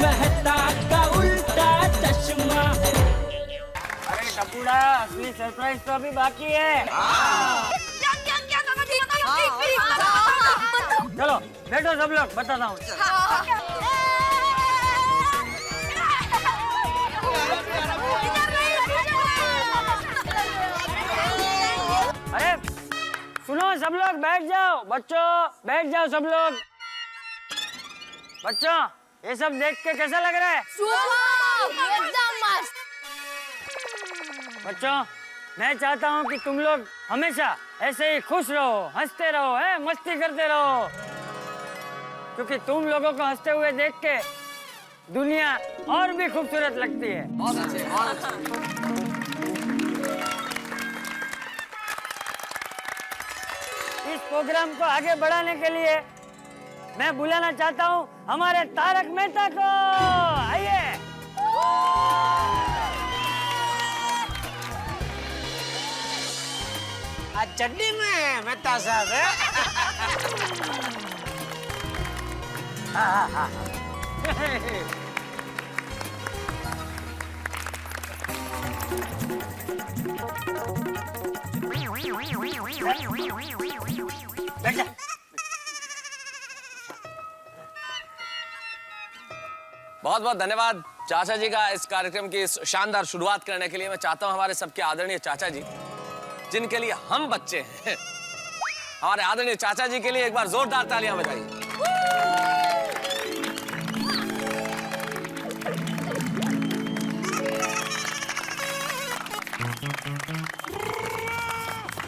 मेहता का उल्टा चश्मा। अरे टपुड़ा, असली सरप्राइज तो अभी बाकी है। चलो बैठो सब लोग, बताता हूँ। अरे सुनो सब लोग, बैठ जाओ बच्चों, बैठ जाओ सब लोग। बच्चों ये सब देख के कैसा लग रहा है? एकदम मस्त। बच्चों मैं चाहता हूँ कि तुम लोग हमेशा ऐसे ही खुश रहो, हंसते रहो, है मस्ती करते रहो, क्योंकि तुम लोगों को हंसते हुए देख के दुनिया और भी खूबसूरत लगती है। बहुत अच्छे, बहुत अच्छे। इस प्रोग्राम को आगे बढ़ाने के लिए मैं बुलाना चाहता हूँ हमारे तारक मेहता को। आइए। आज चड्डी में मेहता साहब है। बहुत बहुत धन्यवाद चाचा जी का इस कार्यक्रम की इस शानदार शुरुआत करने के लिए। मैं चाहता हूं हमारे सबके आदरणीय चाचा जी, जिनके लिए हम बच्चे हैं, हमारे आदरणीय चाचा जी के लिए एक बार जोरदार तालियां बजाइए।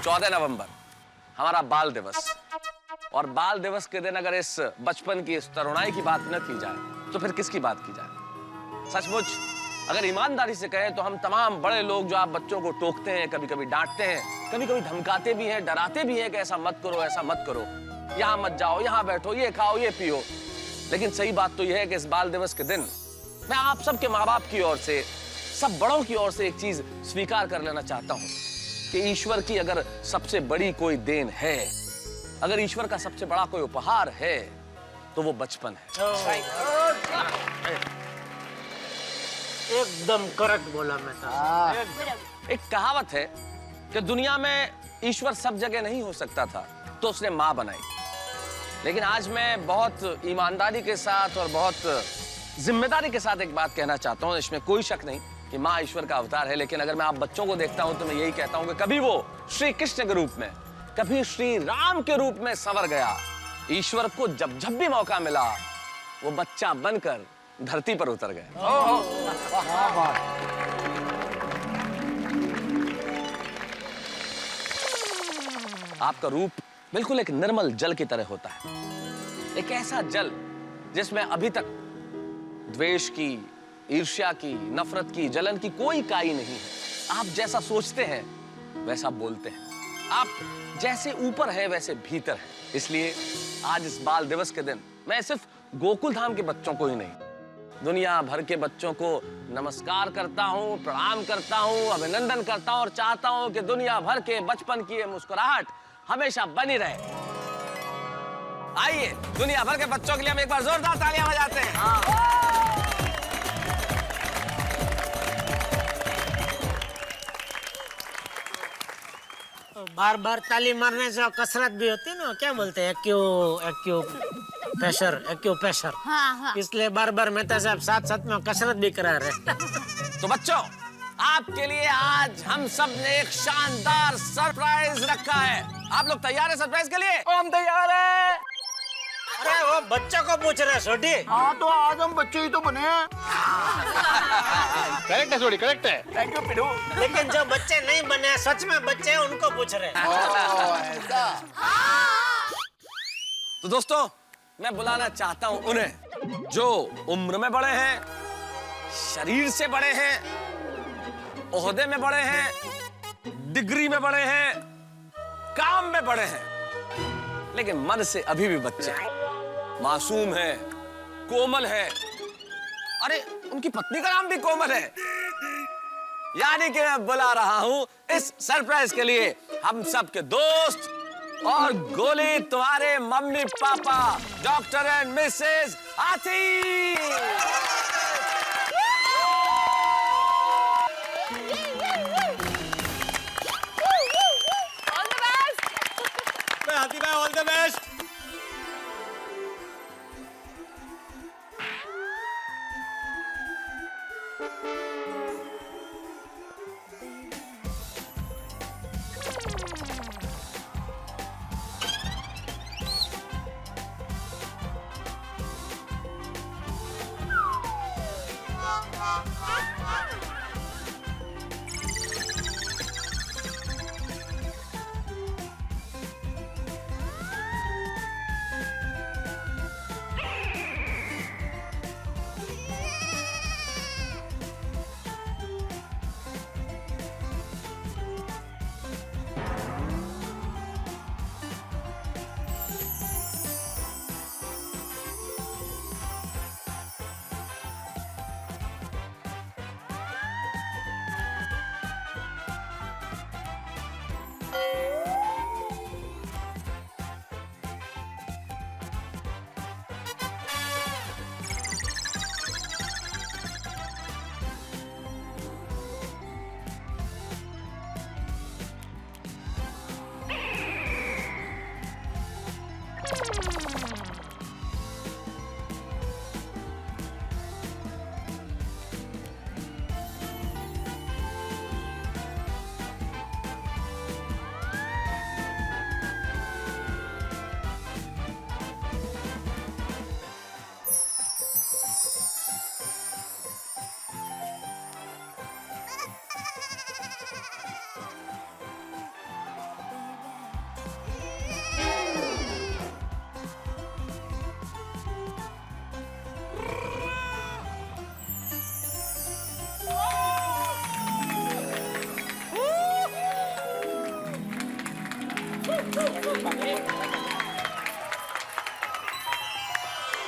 चौदह नवंबर हमारा बाल दिवस, और बाल दिवस के दिन अगर इस बचपन की, इस तरुणाई की बात न की जाए तो फिर किसकी बात की जाए? सचमुच अगर ईमानदारी से कहें तो हम तमाम बड़े लोग जो आप बच्चों को टोकते हैं, कभी कभी डांटते हैं, कभी कभी धमकाते भी हैं, डराते भी हैं कि ऐसा मत करो, ऐसा मत करो, यहाँ मत जाओ, यहाँ बैठो, ये खाओ, ये पियो। लेकिन सही बात तो यह है कि इस बाल दिवस के दिन मैं आप सबके माँ बाप की ओर से, सब बड़ों की ओर से एक चीज स्वीकार कर लेना चाहता हूँ कि ईश्वर की अगर सबसे बड़ी कोई देन है, अगर ईश्वर का सबसे बड़ा कोई उपहार है तो वो बचपन है। एकदम करेक्ट बोला मेहता। एक कहावत है कि दुनिया में ईश्वर सब जगह नहीं हो सकता था तो उसने माँ बनाई। लेकिन आज मैं बहुत ईमानदारी के साथ और बहुत जिम्मेदारी के साथ एक बात कहना चाहता हूँ, इसमें कोई शक नहीं कि माँ ईश्वर का अवतार है। लेकिन अगर मैं आप बच्चों को देखता हूँ तो मैं यही कहता हूँ कि कभी वो श्री कृष्ण के रूप में, कभी श्री राम के रूप में संवर गया। ईश्वर को जब जब भी मौका मिला वो बच्चा बनकर धरती पर उतर गए। आपका रूप बिल्कुल एक निर्मल जल की तरह होता है, एक ऐसा जल जिसमें अभी तक द्वेष की, ईर्ष्या की, नफरत की, जलन की कोई काई नहीं है। आप जैसा सोचते हैं वैसा बोलते हैं, आप जैसे ऊपर है वैसे भीतर है। इसलिए आज इस बाल दिवस के दिन मैं सिर्फ गोकुल धाम के बच्चों को ही नहीं, दुनिया भर के बच्चों को नमस्कार करता हूँ, प्रणाम करता हूँ, अभिनंदन करता हूँ और चाहता हूँ कि दुनिया भर के बचपन की ये मुस्कुराहट हमेशा बनी रहे। आइए दुनिया भर के बच्चों के लिए हम एक बार जोरदार तालियां बजाते हैं। बार बार ताली मारने से कसरत भी होती है ना, क्या बोलते हैं, एक्यूप्रेशर। हाँ। इसलिए बार बार मेहता साहब साथ साथ में कसरत भी करा रहे। तो बच्चों आपके लिए आज हम सब ने एक शानदार सरप्राइज रखा है। आप लोग तैयार हैं सरप्राइज के लिए? हम तैयार हैं। अरे वो बच्चों को पूछ रहे छोटी। हाँ तो आज हम बच्चे ही तो बने हैं। करेक्ट है छोटी, करेक्ट है। Thank you Pidu. लेकिन जो बच्चे नहीं बने, सच में बच्चे हैं, उनको पूछ रहे। ऐसा। तो दोस्तों मैं बुलाना चाहता हूं उन्हें जो उम्र में बड़े हैं, शरीर से बड़े हैं, ओहदे में बड़े हैं, डिग्री में बड़े हैं, काम में बड़े हैं, लेकिन मन से अभी भी बच्चे हैं, मासूम है, कोमल है। अरे उनकी पत्नी का नाम भी कोमल है। यानी कि मैं बुला रहा हूं इस सरप्राइज के लिए हम सब के दोस्त और गोली तुम्हारे mummy papa, doctor and Mrs आती।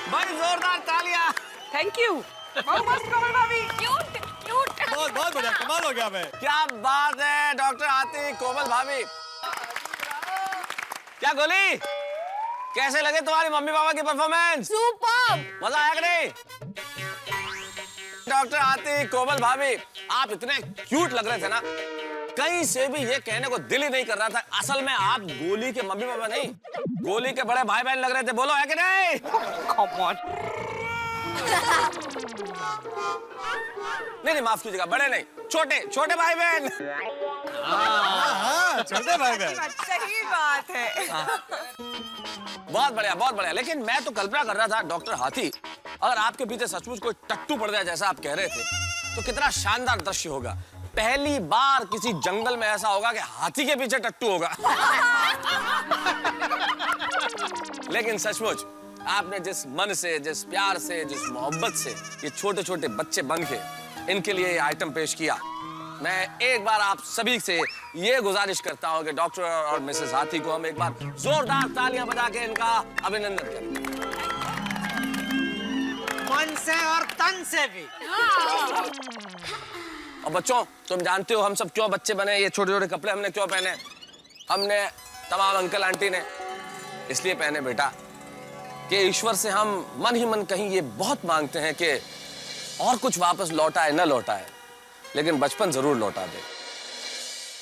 भाई जोरदार तालियां। Thank you. बहुत मस्त कोमल भाभी। Cute cute. बहुत बढ़िया, कमाल हो गया बे। क्या बात है डॉक्टर आती, कोमल भाभी। क्या गोली, कैसे लगे तुम्हारी मम्मी पापा की परफॉर्मेंस? सुपर। मजा आया कि नहीं? डॉक्टर आती, कोमल भाभी, आप इतने क्यूट लग रहे थे ना, कहीं से भी ये कहने को दिल ही नहीं कर रहा था असल में आप गोली के मम्मी पापा नहीं, गोली के बड़े भाई बहन लग रहे थे। बोलो है कि नहीं? Come on. नहीं माफ कीजिएगा, बड़े नहीं, छोटे छोटे भाई बहन। छोटे भाई बहन। सही बात है। बहुत बढ़िया। लेकिन मैं तो कल्पना कर रहा था डॉक्टर हाथी, अगर आपके पीछे सचमुच कोई टट्टू पड़ जाए जैसा आप कह रहे थे, तो कितना शानदार दृश्य होगा। पहली बार किसी जंगल में ऐसा होगा कि हाथी के पीछे टट्टू होगा। लेकिन सचमुच आपने जिस मन से, जिस प्यार से, जिस मोहब्बत से ये छोटे छोटे बच्चे बन के इनके लिए ये आइटम पेश किया, मैं एक बार आप सभी से ये गुजारिश करता हूं कि डॉक्टर और मिसेस हाथी को हम एक बार जोरदार तालियां बजा के इनका अभिनंदन करें। मन से और तन से भी। और बच्चों, तुम जानते हो हम सब क्यों बच्चे बने, ये छोटे छोटे कपड़े हमने क्यों पहने? हमने तमाम अंकल आंटी ने इसलिए पहने बेटा कि ईश्वर से हम मन ही मन कहीं ये बहुत मांगते हैं कि और कुछ वापस लौटाए न लौटाए, लेकिन बचपन जरूर लौटा दे।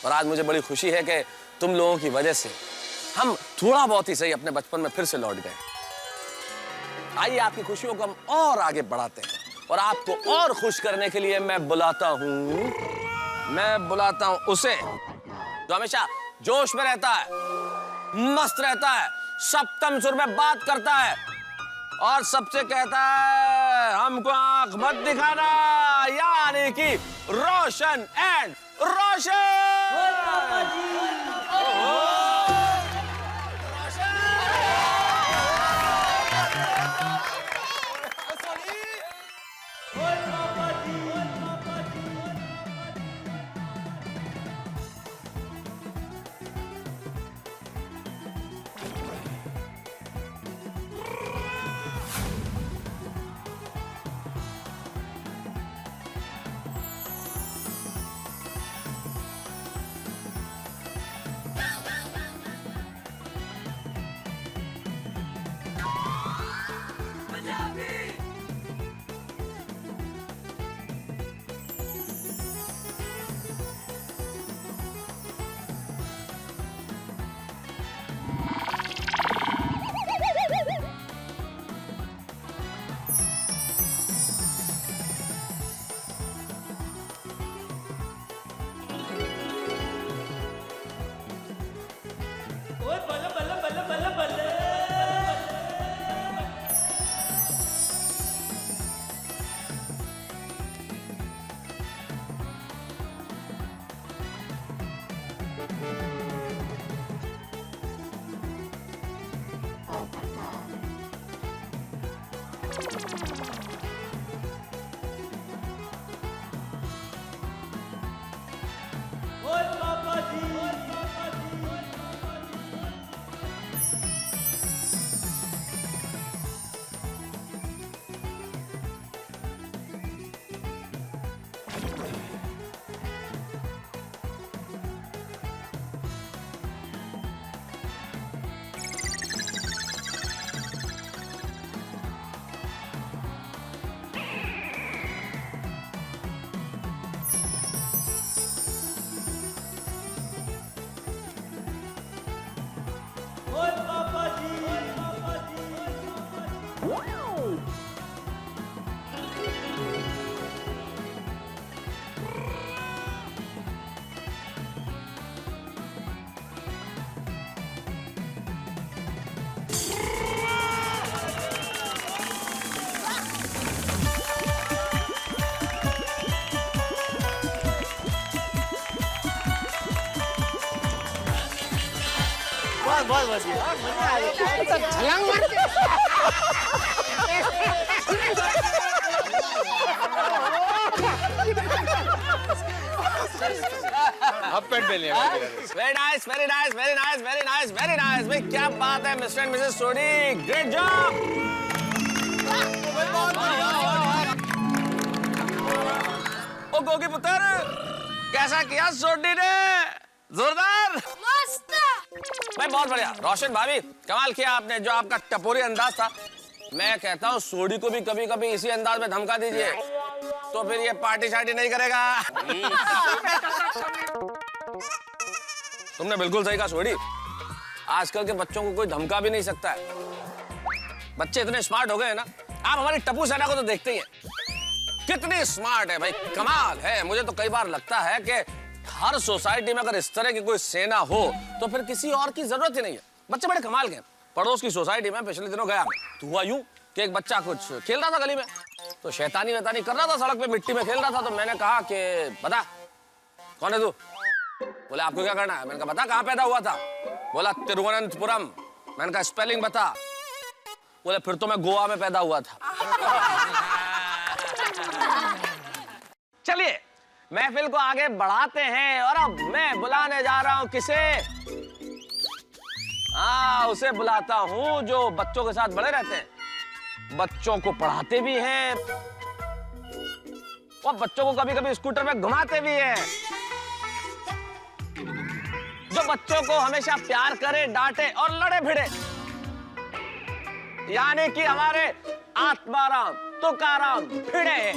और आज मुझे बड़ी खुशी है कि तुम लोगों की वजह से हम थोड़ा बहुत ही सही अपने बचपन में फिर से लौट गए। आइए आपकी खुशियों को हम और आगे बढ़ाते हैं, और आपको और खुश करने के लिए मैं बुलाता हूं उसे जो हमेशा जोश में रहता है, मस्त रहता है, सप्तम सुर में बात करता है और सबसे कहता है हमको आंख मत दिखाना, यानी कि रोशन एंड रोशन। बहुत बढ़िया मजा आ गया छलांग मारते हाफ पैंट पहन लिया very nice very nice very nice very nice very nice भाई क्या बात है mister and missus Sodhi great job ओ गोगी पुत्र कैसा किया सोडी ने जोरदार मस्त भाई बहुत बढ़िया रोशन भाभी कमाल किया आपने जो आपका टपोरी अंदाज था मैं कहता हूँ सोडी को भी कभी कभी इसी अंदाज में धमका दीजिए तो फिर ये पार्टी शार्टी नहीं करेगा तुमने बिल्कुल सही कहा सोडी आजकल के बच्चों को कोई धमका भी नहीं सकता है बच्चे इतने स्मार्ट हो गए हैं ना आप हमारी टप्पू सेना को तो देखते ही हैं कितनी स्मार्ट है भाई कमाल है मुझे तो कई बार लगता है कि हर सोसाइटी में अगर इस तरह की कोई सेना हो तो फिर किसी और की जरूरत ही नहीं है बच्चे बड़े कमाल के हैं पड़ोस की सोसाइटी में पिछले दिनों गया तो हुआ यूं कि एक बच्चा कुछ खेल रहा था गली में तो शैतानी वैतानी कर रहा था सड़क पे मिट्टी में खेल रहा था तो मैंने कहा कि बता कौन है तू बोले आपको क्या करना है मैंने कहा बता कहाँ पैदा हुआ था बोला तिरुवनंतपुरम मैंने कहा स्पेलिंग बता बोले फिर तो मैं गोवा में पैदा हुआ था चलिए महफिल को आगे बढ़ाते हैं और अब मैं बुलाने जा रहा हूं किसे उसे बुलाता हूं जो बच्चों के साथ बड़े रहते हैं बच्चों को पढ़ाते भी हैं और बच्चों को कभी कभी स्कूटर में घुमाते भी हैं जो बच्चों को हमेशा प्यार करे डांटे और लड़े भिड़े यानी कि हमारे आत्माराम तुकाराम भिड़े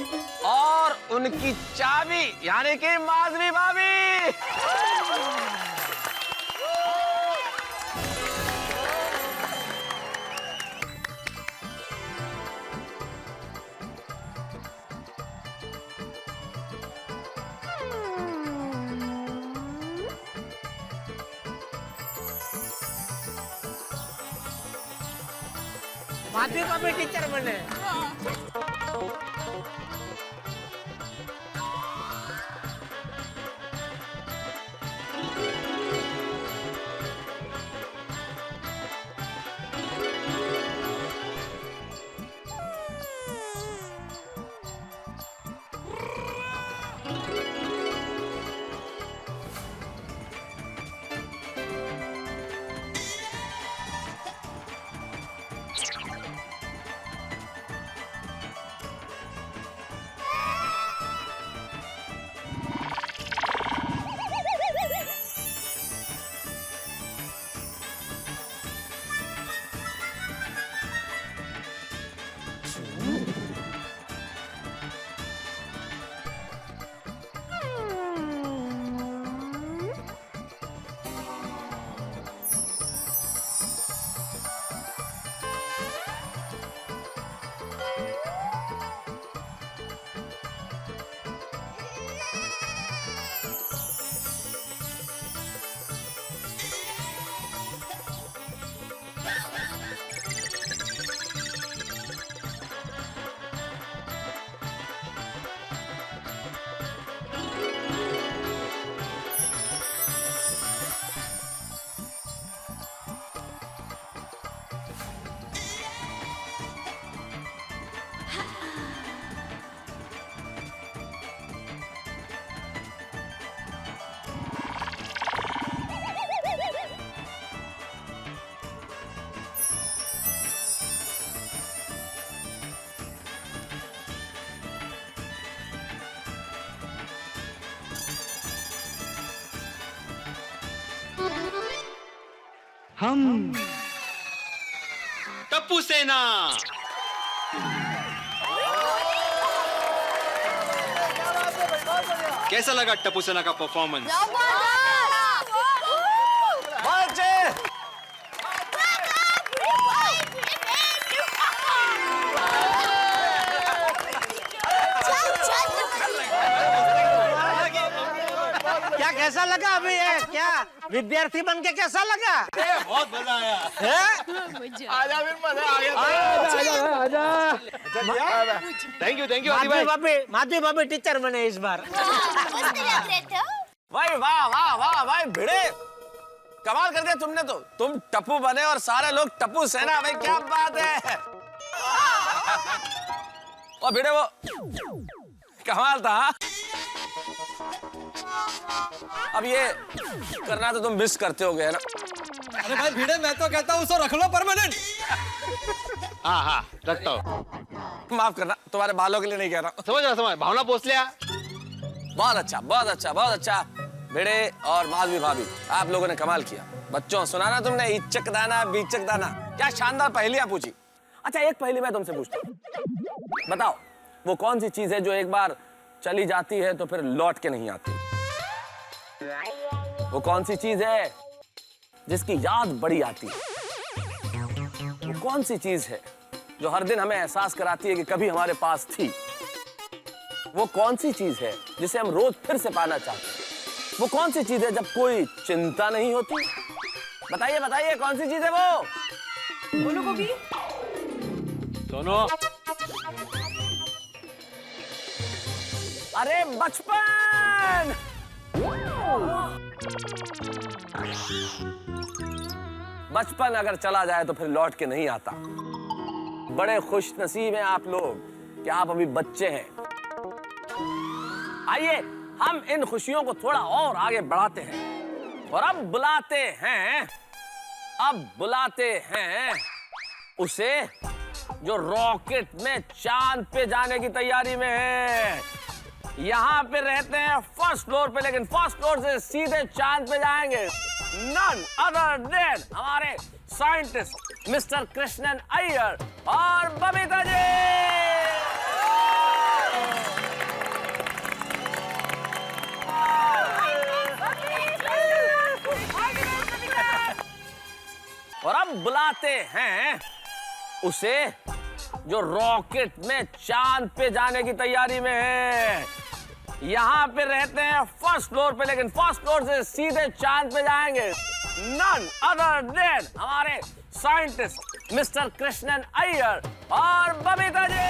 और उनकी चाबी यानी कि माधवी भाभी माधवी भाभी टीचर बने हम टप्पू सेना कैसा लगा टप्पू सेना का परफॉर्मेंस क्या कैसा लगा अभी ये क्या विद्यार्थी बन के कैसा लगा बहुत मजा आया आजा फिर मजा आ गया थैंक यू माधवी भाभी टीचर बने इस बार मस्त लग रहे थे भाई वाह वाह वाह भाई भिड़े कमाल कर दिया तुमने तो। तुम टप्पू बने और सारे लोग टप्पू सेना। भाई क्या बात है। और भिड़े वो कमाल था। हाँ? अब ये करना तो तुम मिस करते होगे ना। अरे भाई भिड़े, मैं तो कहता हूँ उसको रख लो परमानेंट। हाँ हाँ रखता हूँ। माफ करना, तुम्हारे बालों के लिए नहीं कह रहा। समझ भावना पोस लिया। बहुत अच्छा, बहुत अच्छा, बहुत अच्छा। भिड़े और माधवी भाभी, आप लोगों ने कमाल किया। बच्चों सुना ना तुमने, इचक दाना बीचक दाना, क्या शानदार पहेलियां पूछी। अच्छा एक पहेली मैं तुमसे पूछता हूँ, बताओ वो कौन सी चीज है जो एक बार चली जाती है तो फिर लौट के नहीं आती। वो कौन सी चीज है जिसकी याद बड़ी आती है। वो कौन सी चीज है जो हर दिन हमें एहसास कराती है कि कभी हमारे पास थी। वो कौन सी चीज है जिसे हम रोज फिर से पाना चाहते हैं। वो कौन सी चीज है जब कोई चिंता नहीं होती। बताइए बताइए कौन सी चीज है वो। बोलो गोभी। सुनो, अरे बचपन। बचपन अगर चला जाए तो फिर लौट के नहीं आता। बड़े खुश नसीब हैं आप लोग कि आप अभी बच्चे हैं। आइए हम इन खुशियों को थोड़ा और आगे बढ़ाते हैं और अब बुलाते हैं उसे जो रॉकेट में चांद पे जाने की तैयारी में है। यहाँ पे रहते हैं फर्स्ट फ्लोर पे, लेकिन फर्स्ट फ्लोर से सीधे चांद पे जाएंगे। नन अदर देन हमारे साइंटिस्ट मिस्टर कृष्णन अय्यर और बबीता जी। और अब बुलाते हैं उसे जो रॉकेट में चांद पे जाने की तैयारी में है। यहाँ पे रहते हैं फर्स्ट फ्लोर पे, लेकिन फर्स्ट फ्लोर से सीधे चांद पे जाएंगे। नन अदर देन हमारे साइंटिस्ट मिस्टर कृष्णन अय्यर और बबीता जी।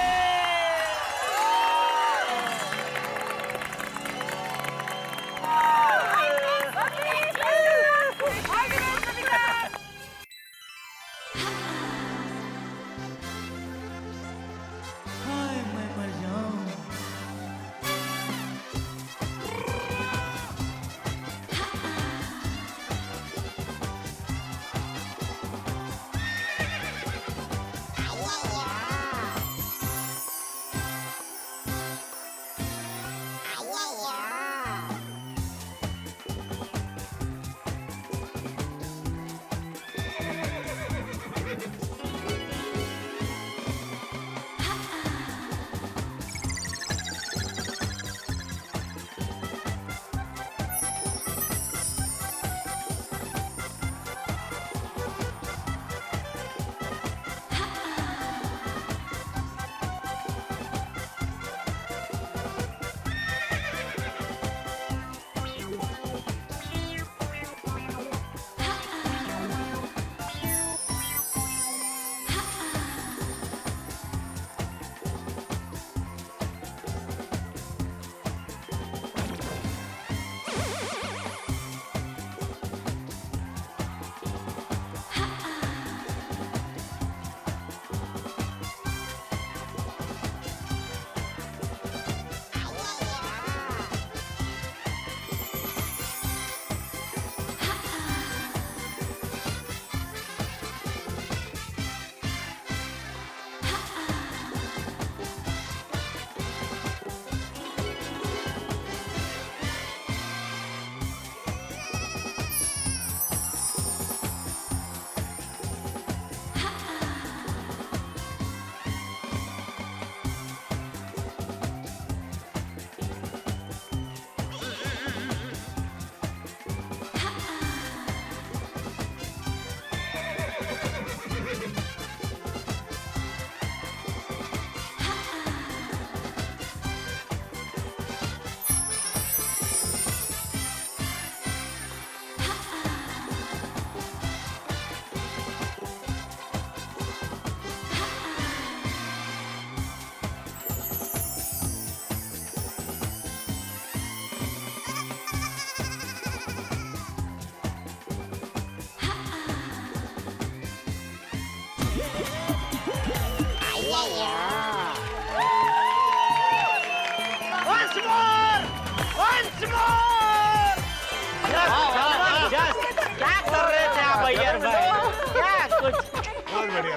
क्या कर रहे थे आप अय्यर भाई? क्या कुछ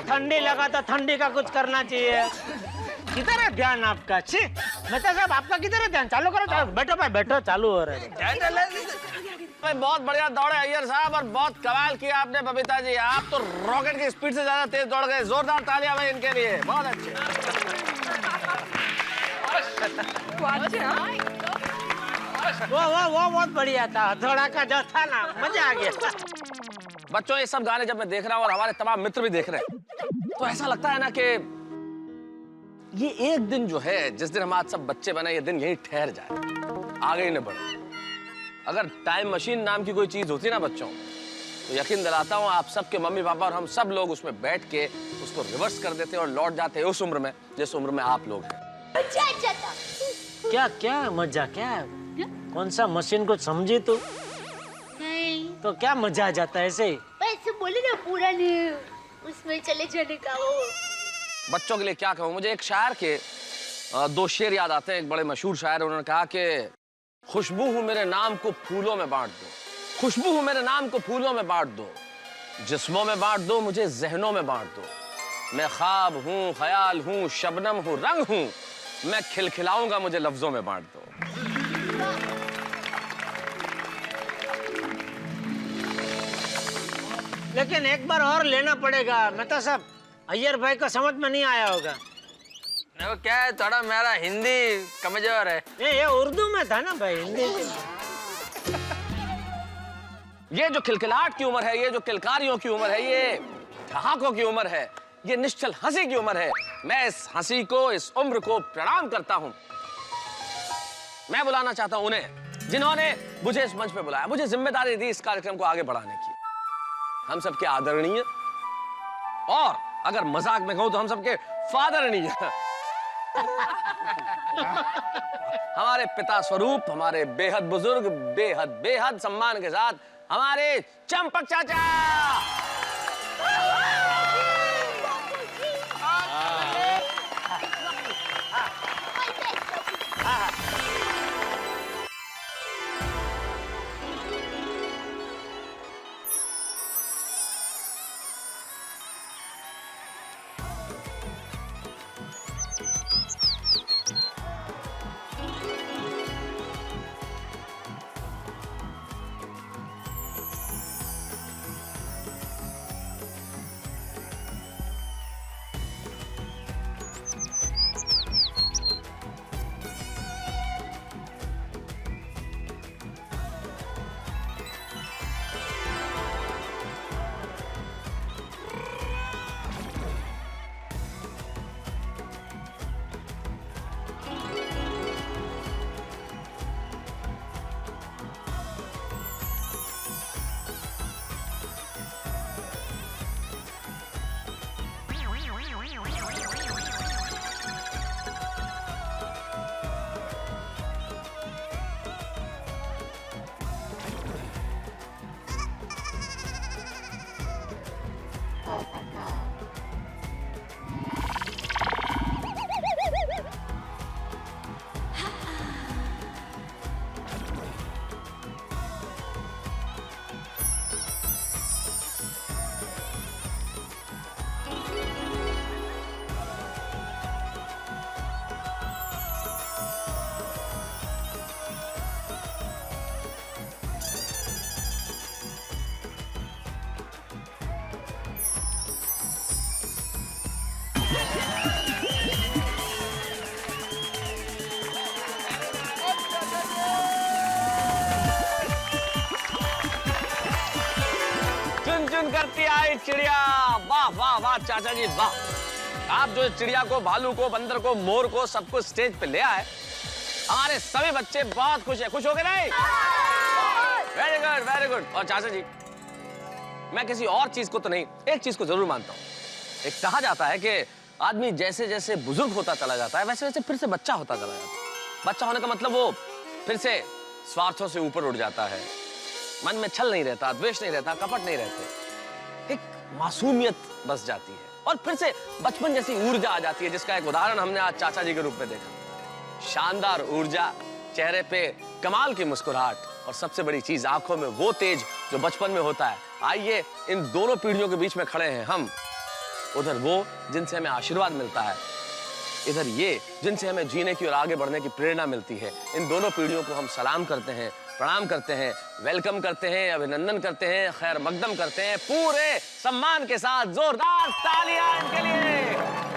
ठंडी लगा तो ठंडी का कुछ करना चाहिए। किधर है ध्यान आपका? छी, मेहता साहब आपका किधर है ध्यान? चालू करो, चालू बैठो भाई, बैठो, चालू हो रहा है। बहुत बढ़िया दौड़े अय्यर साहब और बहुत कमाल किया आपने बबीता जी। आप तो रॉकेट की स्पीड से ज्यादा तेज दौड़ गए। जोरदार तालियां भाई इनके लिए, बहुत अच्छे। वो बहुत बढ़िया था। थोड़ा का जो था ना, मजा आ गया। बच्चों ये सब गाने जब मैं देख रहा हूँ और हमारे तमाम मित्र भी देख रहे हैं तो ऐसा लगता है ना कि ये एक दिन जो है जिस दिन हम आज सब बच्चे बने, ये दिन यहीं ठहर जाए, आगे ही न बढ़े। अगर टाइम मशीन नाम की कोई चीज होती ना बच्चों, तो यकीन दिलाता हूँ आप सबके मम्मी पापा और हम सब लोग उसमें बैठ के उसको रिवर्स कर देते और लौट जाते उस उम्र में जिस उम्र में आप लोग हैं। क्या क्या मजा? क्या कौन सा मशीन को समझी तू? नहीं, तो क्या मजा आ जाता है ऐसे ही? ऐसे बोले ना, पूरा नहीं उसमें चले जाने का वो। बच्चों के लिए क्या कहूँ, मुझे एक शायर के दो शेर याद आते हैं। एक बड़े मशहूर शायर, उन्होंने कहा कि खुशबू हूँ मेरे नाम को फूलों में बांट दो, खुशबू हूँ मेरे नाम को फूलों में बांट दो, जिस्मों में बांट दो, मुझे जहनों में बांट दो। मैं ख्वाब हूँ, ख्याल हूँ, शबनम हूँ, रंग हूँ, मैं खिलखिलाऊंगा, मुझे लफ्जों में बांट दो। लेकिन एक बार और लेना पड़ेगा मेहता साहब, अय्यर भाई को समझ में नहीं आया होगा। वो क्या है, थोड़ा मेरा हिंदी कमजोर है। ये उर्दू में था ना भाई, हिंदी में। ये जो खिलखिलाहट की उम्र है, ये जो किलकारियों की उम्र है, ये ठहाकों की उम्र है, ये निश्चल हंसी की उम्र है। मैं इस हंसी को, इस उम्र को प्रणाम करता हूं। मैं बुलाना चाहता हूं उन्हें जिन्होंने मुझे इस मंच पे बुलाया, मुझे जिम्मेदारी दी इस कार्यक्रम को आगे बढ़ाने की। हम सबके आदरणीय और अगर मजाक में कहूं तो हम सबके फादरणीय हमारे पिता स्वरूप, हमारे बेहद बुजुर्ग, बेहद बेहद सम्मान के साथ हमारे चंपक चाचा। चुन करती आई चिड़िया। वाह वाह वाह चाचा जी वाह। आप जो चिड़िया को, भालू को, बंदर को, मोर को, सबको स्टेज पे ले आए। हमारे सभी बच्चे बहुत खुश हैं। खुश हो गए नहीं? Very good very good. और चाचा जी, मैं किसी और चीज को तो नहीं, एक चीज को जरूर मानता हूँ। एक कहा जाता है कि आदमी जैसे जैसे बुजुर्ग होता चला जाता है, वैसे वैसे फिर से बच्चा होता चला जाता है। बच्चा होने का मतलब वो फिर से स्वार्थों से ऊपर उठ जाता है, मन में छल नहीं रहता, द्वेष नहीं रहता, कपट नहीं रहते, एक मासूमियत बस जाती है और फिर से बचपन जैसी ऊर्जा आ जाती है, जिसका एक उदाहरण हमने आज चाचा जी के रूप में देखा। शानदार ऊर्जा, चेहरे पे कमाल की मुस्कुराहट और सबसे बड़ी चीज आंखों में वो तेज जो बचपन में होता है। आइए इन दोनों पीढ़ियों के बीच में खड़े हैं हम। उधर वो जिनसे हमें आशीर्वाद मिलता है, इधर ये जिनसे हमें जीने की और आगे बढ़ने की प्रेरणा मिलती है। इन दोनों पीढ़ियों को हम सलाम करते हैं, प्रणाम करते हैं, वेलकम करते हैं, अभिनंदन करते हैं, खैर मकदम करते हैं। पूरे सम्मान के साथ जोरदार तालियां इनके लिए।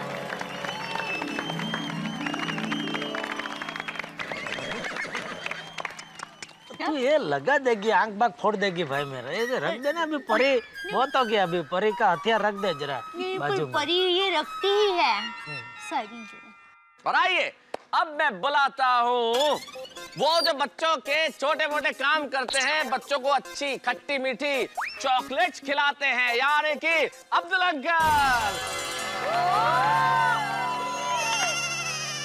तू ये लगा देगी, आंख बाग फोड़ देगी भाई मेरा। ये रख देना, अभी परी बहुत हो गया, अभी परी का हथियार रख दे जरा बाजू बिल्कुल में। परी ये रखती ही है सारी जो। और आइए अब मैं बुलाता हूँ वो जो बच्चों के छोटे मोटे काम करते हैं, बच्चों को अच्छी खट्टी मीठी चॉकलेट्स खिलाते हैं, यानी कि अब्दुल अंकल।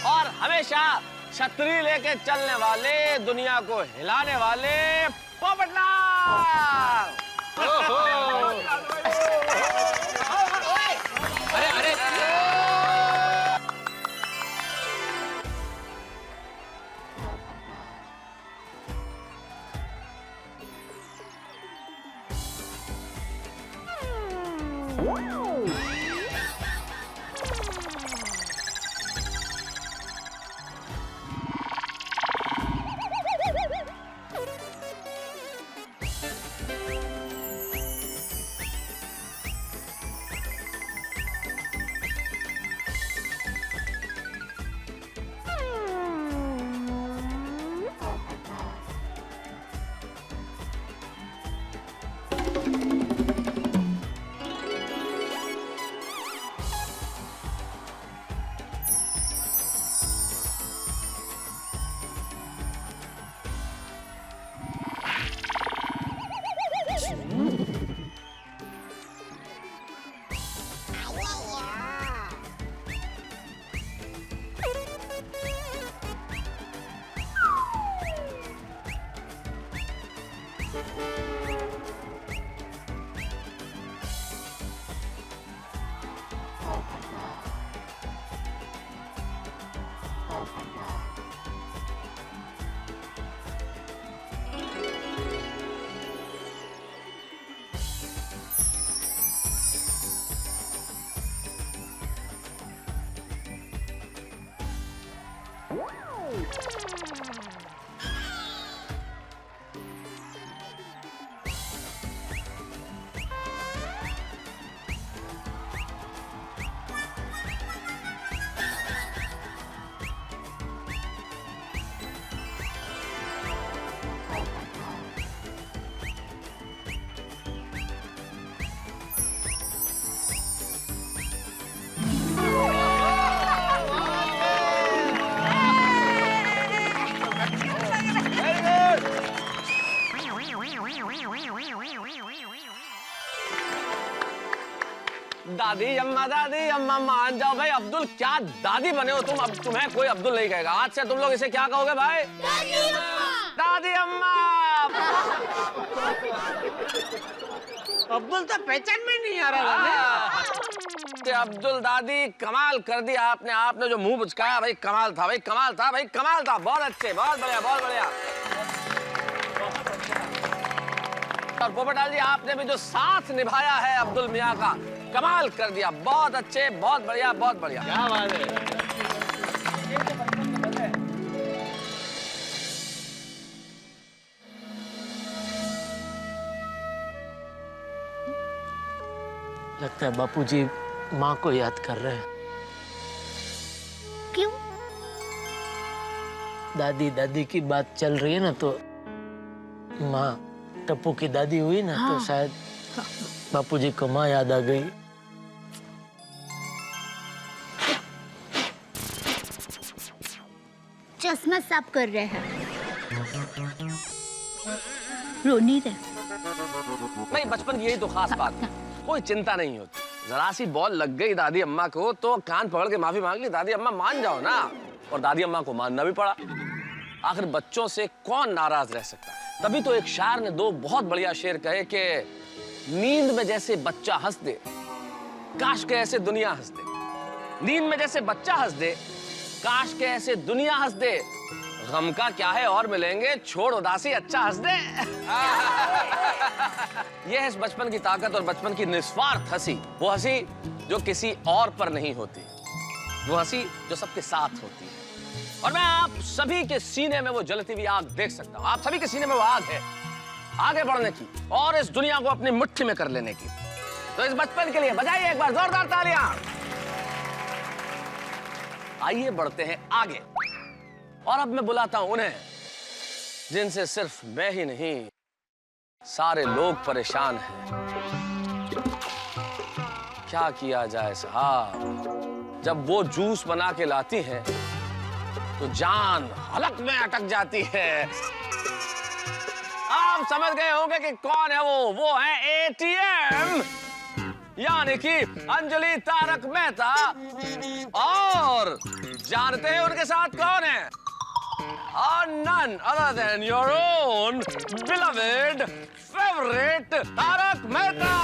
और हमेशा छतरी लेके चलने वाले, दुनिया को हिलाने वाले पोपटलाल। अरे अरे दादी अम्मा मान जाओ भाई। अब्दुल क्या दादी बने हो तुम, अब तुम्हें कोई अब्दुल नहीं कहेगा। आज से तुम लोग इसे क्या कहोगे भाई? दादी अम्मा। अब्दुल तो पहचान में नहीं आ रहा। अब्दुल दादी कमाल कर दिया आपने। आपने जो मुंह बुचकाया भाई कमाल था, भाई कमाल था, भाई कमाल था। बहुत अच्छे, बहुत बढ़िया, बहुत बढ़िया। और पोपटलाल जी आपने भी जो साथ निभाया है अब्दुल मियां का, कमाल कर दिया। बहुत अच्छे, बहुत बढ़िया, बहुत बढ़िया। क्या बात है। लगता है बापूजी माँ को याद कर रहे हैं। क्यों? दादी दादी की बात चल रही है ना, तो माँ टप्पू की दादी हुई ना, तो शायद बापूजी को माँ याद आ गई। चश्मा साफ कर रहे हैं। रो नहीं रहे। नहीं, बचपन की यही तो खास बात है, कोई चिंता नहीं होती। जरा सी बॉल लग गई दादी अम्मा को तो कान पकड़ के माफी मांग ली। दादी अम्मा मान जाओ ना, और दादी अम्मा को मानना भी पड़ा। आखिर बच्चों से कौन नाराज रह सकता है। तभी तो एक शायर ने दो बहुत बढ़िया शेर कहे कि नींद में जैसे बच्चा हंस दे, काश के ऐसे दुनिया हंस दे। नींद में जैसे बच्चा हंस दे, काश के ऐसे दुनिया हंस दे। गम का क्या है, और मिलेंगे, छोड़ उदासी, अच्छा हंस दे। ये है इस बचपन की ताकत और बचपन की निस्वार्थ हंसी। वो हंसी जो किसी और पर नहीं होती, वो हंसी जो सबके साथ होती है। और मैं आप सभी के सीने में वो जलती हुई आग देख सकता हूं। आप सभी के सीने में वो आग है, आगे बढ़ने की और इस दुनिया को अपनी मुट्ठी में कर लेने की। तो इस बचपन के लिए बजाइए एक बार जोरदार तालियां। आइए बढ़ते हैं आगे, और अब मैं बुलाता हूं उन्हें जिनसे सिर्फ मैं ही नहीं, सारे लोग परेशान हैं। क्या किया जाए साहब, जब वो जूस बना के लाती हैं तो जान हलक में अटक जाती है। आप समझ गए होंगे कि कौन है वो है एटीएम, यानी कि अंजलि तारक मेहता। और जानते हैं उनके साथ कौन है? None other than your own beloved favorite Tarak Mehta.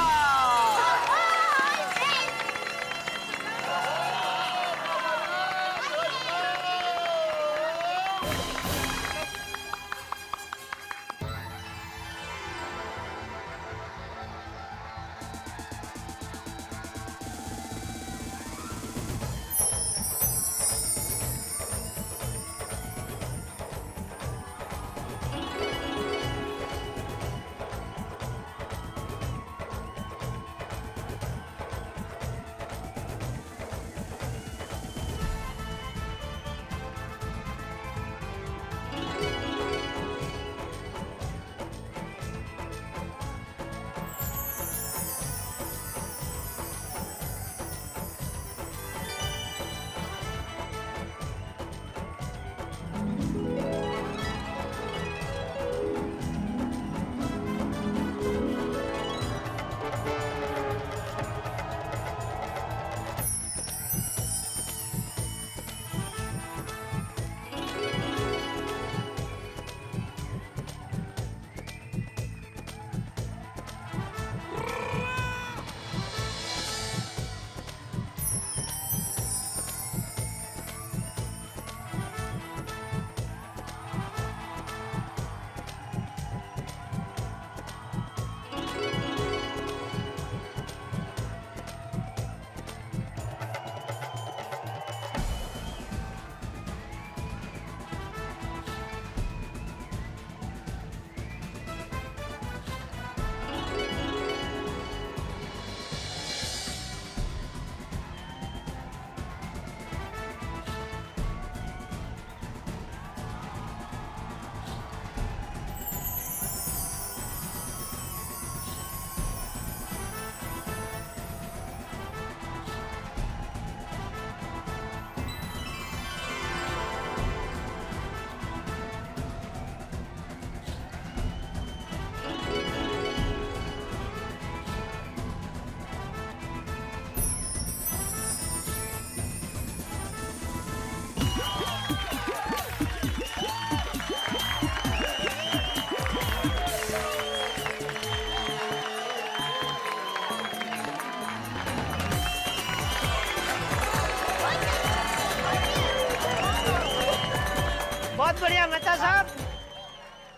बहुत बढ़िया मेहता साहब।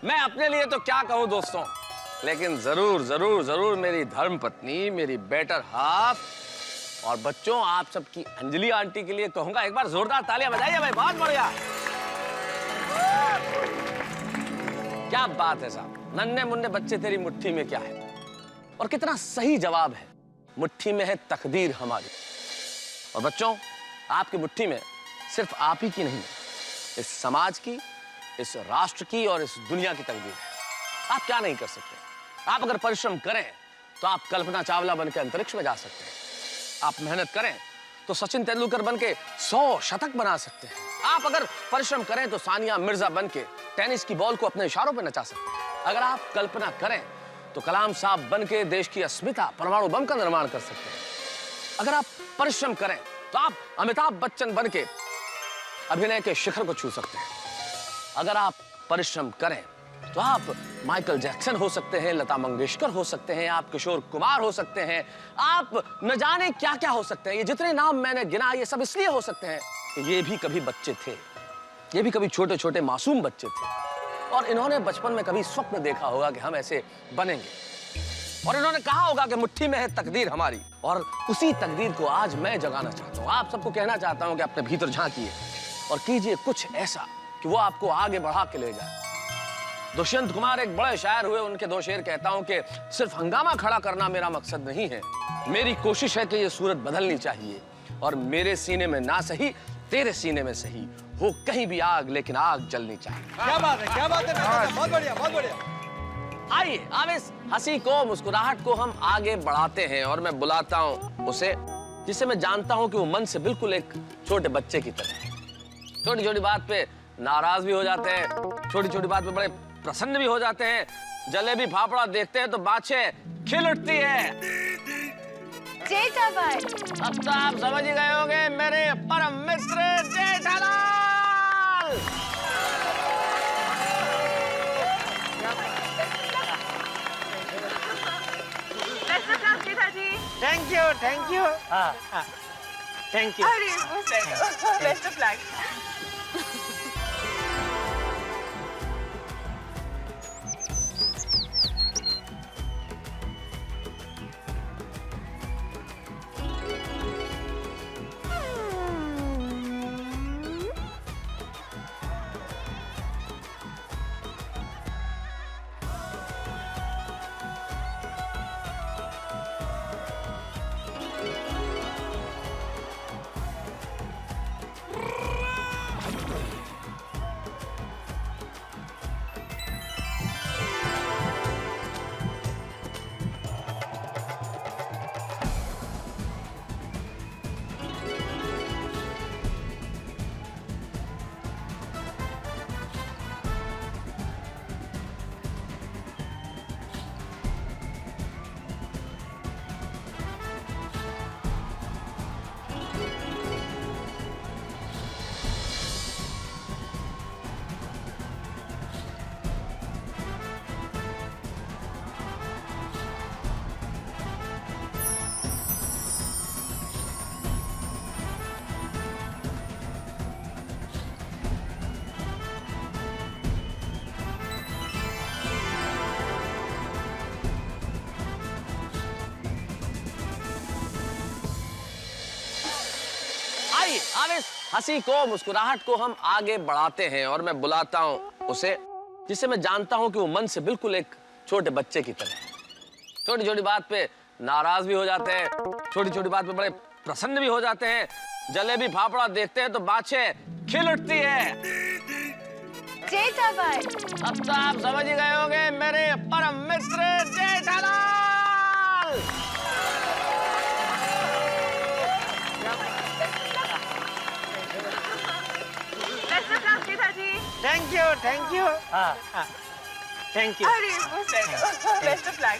मैं अपने लिए तो क्या कहूं दोस्तों, लेकिन जरूर जरूर जरूर मेरी धर्म पत्नी, मेरी बेटर हाफ और बच्चों, आप सबकी अंजलि आंटी के लिए कहूंगा एक बार जोरदार तालियां बजाइए भाई। बहुत बढ़िया, क्या बात है साहब। नन्हे मुन्ने बच्चे तेरी मुट्ठी में क्या है, और कितना सही जवाब है, मुट्ठी में है तकदीर हमारी। और बच्चों, आपकी मुट्ठी में सिर्फ आप ही की नहीं, इस समाज की, इस राष्ट्र की और इस दुनिया की तकदीर है। आप क्या नहीं कर सकते। आप अगर परिश्रम करें तो आप कल्पना चावला बनकर अंतरिक्ष में जा सकते हैं। आप मेहनत करें तो सचिन तेंदुलकर बनके 100 शतक बना सकते हैं। आप अगर परिश्रम करें तो सानिया मिर्जा बनके टेनिस की बॉल को अपने इशारों पर नचा सकते हैं। अगर आप कल्पना करें तो कलाम साहब बनके देश की अस्मिता परमाणु बम का निर्माण कर सकते हैं। अगर आप परिश्रम करें तो आप अमिताभ बच्चन बनके अभिनय के शिखर को छू सकते हैं। अगर आप परिश्रम करें तो आप माइकल जैक्सन हो सकते हैं, लता मंगेशकर हो सकते हैं, आप किशोर कुमार हो सकते हैं, आप न जाने क्या क्या हो सकते हैं। ये जितने नाम मैंने गिना, ये सब इसलिए हो सकते हैं कि ये भी कभी बच्चे थे, ये भी कभी छोटे छोटे मासूम बच्चे थे और इन्होंने बचपन में कभी स्वप्न देखा होगा कि हम ऐसे बनेंगे और इन्होंने कहा होगा कि मुट्ठी में है तकदीर हमारी और उसी तकदीर को आज मैं जगाना चाहता हूँ। आप सबको कहना चाहता हूँ कि अपने भीतर झांकिए और कीजिए कुछ ऐसा कि वो आपको आगे बढ़ा के ले जाए। दुष्यंत कुमार एक बड़े शायर हुए, उनके दो शेर कहता हूँ कि सिर्फ हंगामा खड़ा करना मेरा मकसद नहीं है, मेरी कोशिश है कि ये सूरत बदलनी चाहिए और मेरे सीने में ना सही तेरे सीने में सही हो कहीं भी आग, लेकिन आग जलनी चाहिए। क्या बात है, क्या बात है, बहुत बढ़िया, बहुत बढ़िया। आइए अब इस हंसी को, मुस्कुराहट को हम आगे बढ़ाते हैं और मैं बुलाता हूँ उसे जिसे मैं जानता हूँ कि वो मन से बिल्कुल एक छोटे बच्चे की तरह है। छोटी छोटी बात पे नाराज भी हो जाते हैं, छोटी छोटी बात पे बड़े प्रसन्न भी हो जाते हैं। जलेबी फाफड़ा देखते हैं तो बाछे खिल उठती है। जेठालाल। अब तो आप समझ ही गए होंगे मेरे परम मित्र Jethalal. Thank you, thank you. हाँ, thank you. Best of luck. आइए अब इस हंसी को, मुस्कुराहट को हम आगे बढ़ाते हैं और मैं बुलाता हूँ उसे जिसे मैं जानता हूँ कि वो मन से बिल्कुल एक छोटे बच्चे की तरह है। छोटी छोटी बात पे नाराज भी हो जाते हैं, छोटी छोटी बात पे बड़े प्रसन्न भी हो जाते हैं। जलेबी फाफड़ा देखते हैं तो बाछे खिल उठती है। जेठालाल। अब तो आप समझ ही गए होंगे मेरे परम मित्र Jethalal. Thank you, thank you. हाँ, thank you. Best of luck.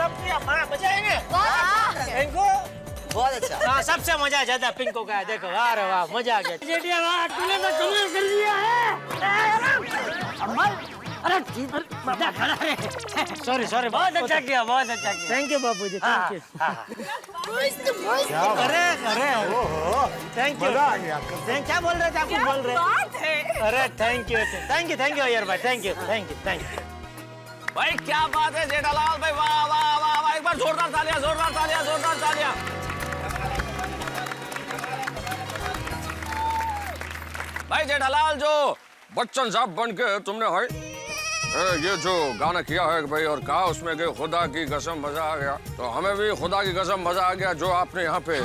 सब किया मजा है ना पिंको बहुत अच्छा हाँ सबसे मजा ज्यादा पिंको का है देखो वाह रे वाह मजा आ गया जेठिया वाह तूने तो कमाल कर लिया है कमाल अरे मजा खड़ा है सॉरी बहुत अच्छा किया थैंक यू बाबू जी थैंक यू अरे अरे ओहो थैंक यू क्या बोल रहे थे आप कुछ बोल रहे बात है अरे थैंक यू यार भाई थैंक यू भाई क्या बात है जेठालाल भाई, वाह वाह वाह वाह, एक बार जोरदार तालियां। भाई जेठालाल, जो बच्चन साहब बन के तुमने भाई ये जो गाना किया है भाई, और कहा उसमें कि खुदा की कसम मजा आ गया, तो हमें भी खुदा की कसम मजा आ गया। जो आपने यहाँ पे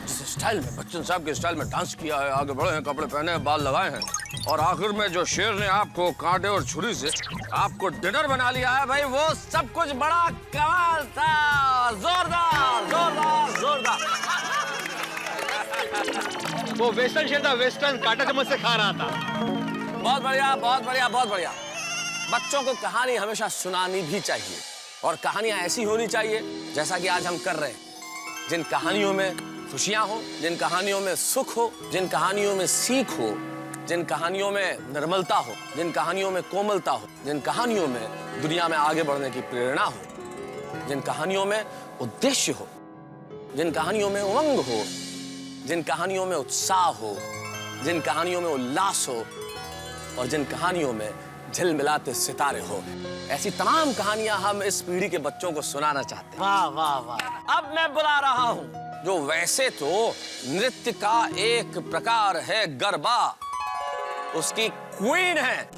जिस स्टाइल में, बच्चन साहब के स्टाइल में डांस किया है, आगे बढ़े हैं, कपड़े पहने हैं, बाल लगाए हैं, और आखिर में जो शेर ने आपको कांटे और छुरी से आपको डिनर बना लिया है भाई, वो सब कुछ बड़ा कमाल था। जोरदार। वो वेस्टर्न शेर था, वेस्टर्न कांटा चम्मच से खा रहा था। बहुत बढ़िया। बच्चों को कहानी हमेशा सुनानी भी चाहिए, और कहानियां ऐसी होनी चाहिए जैसा कि आज हम कर रहे हैं, जिन कहानियों में खुशियां हो, जिन कहानियों में सुख हो, जिन कहानियों में सीख हो, जिन कहानियों में निर्मलता हो, जिन कहानियों में कोमलता हो, जिन कहानियों में दुनिया में आगे बढ़ने की प्रेरणा हो, जिन कहानियों में उद्देश्य हो, जिन कहानियों में उमंग हो, जिन कहानियों में उत्साह हो, जिन कहानियों में उल्लास हो, और जिन कहानियों में झिलमिलाते सितारे हो, ऐसी तमाम कहानियां हम इस पीढ़ी के बच्चों को सुनाना चाहते हैं। वाह अब मैं बुला रहा हूं, जो वैसे तो नृत्य का एक प्रकार है गरबा, उसकी क्वीन है,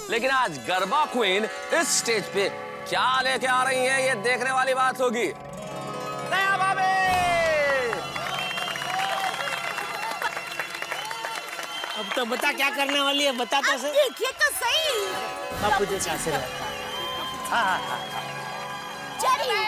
लेकिन आज गरबा क्वीन इस स्टेज पे क्या लेके आ रही है, ये देखने वाली बात होगी। दया भाभी, अब तो बता क्या करने वाली है, बता तो सही। देखिए तो सही बापू जी से आशीर्वाद। चलिए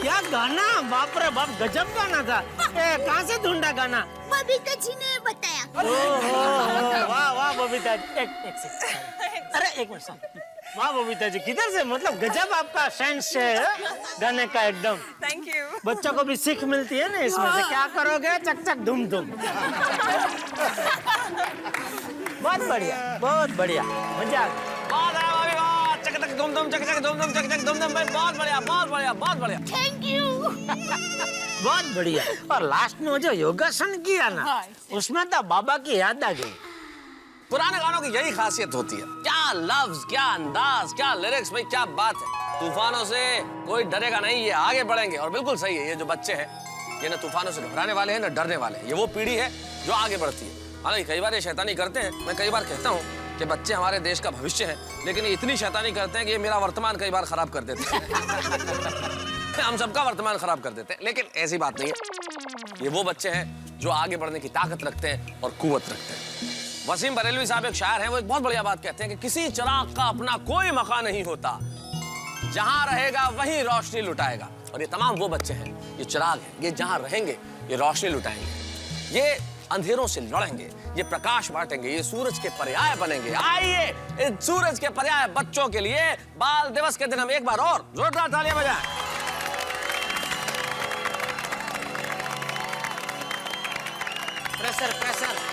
क्या गाना, बाप रे बाप, गजब गाना था। कहाँ से ढूंढा गाना? बबीता जी ने बताया। वाह वाह बबीता जी, एक सेकंड, अरे एक मिनट, वाह बबीता जी, किधर से, मतलब गजब आपका सेंस है गाने का एकदम। Thank you. बच्चों को भी सीख मिलती है ना इसमें से, क्या करोगे, चक चक धूम धूम। बहुत बढ़िया, मजा आ गया। बहुत बढ़िया। Thank you. बहुत बढ़िया। और लास्ट में वो जो योगासन किया ना, उसमें तो बाबा की याद आ गई। पुराने गानों की यही खासियत होती है, क्या लफ्ज, क्या अंदाज, क्या लिरिक्स, भाई क्या बात है। तूफानों से कोई डरेगा नहीं, ये आगे बढ़ेंगे। और बिल्कुल सही है, ये जो बच्चे हैं ये ना तूफानों से घबराने वाले हैं ना डरने वाले हैं। ये वो पीढ़ी है जो आगे बढ़ती है। हालांकि कई बार ये शैतानी करते हैं, मैं कई बार कहता हूँ कि बच्चे हमारे देश का भविष्य है, लेकिन ये इतनी शैतानी करते हैं कि ये मेरा वर्तमान कई बार खराब कर देते हैं। हम सबका वर्तमान खराब कर देते हैं, लेकिन ऐसी बात नहीं है। ये वो बच्चे हैं जो आगे बढ़ने की ताकत रखते हैं और कुव्वत रखते हैं। वसीम बरेलवी साहब एक शायर हैं, वो एक बहुत बढ़िया बात कहते हैं कि किसी चिराग का अपना कोई मकान नहीं होता, जहां रहेगा वहीं रोशनी लुटाएगा। और ये तमाम वो बच्चे हैं, ये चिराग हैं, ये जहां रहेंगे ये रोशनी लुटाएंगे, ये अंधेरों से लड़ेंगे, ये प्रकाश बांटेंगे, ये सूरज के पर्याय बनेंगे। आइए इस सूरज के पर्याय बच्चों के लिए बाल दिवस के दिन हम एक बार और जोरदार तालियां बजाएं। Pressure pressure